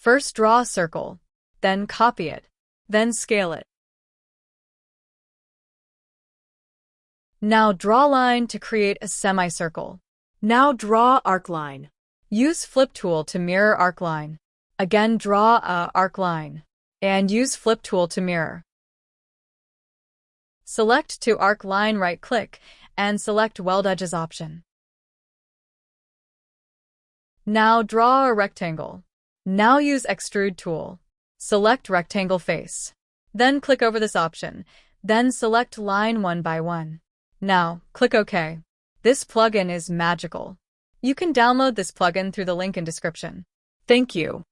First draw a circle, then copy it, then scale it. Now draw line to create a semicircle. Now draw arc line. Use flip tool to mirror arc line. Again draw a arc line, and use flip tool to mirror. Select to arc line, right-click, and select Weld Edges option. Now draw a rectangle. Now use Extrude tool. Select rectangle face. Then click over this option. Then select line one by one. Now, click OK. This plugin is magical. You can download this plugin through the link in description. Thank you.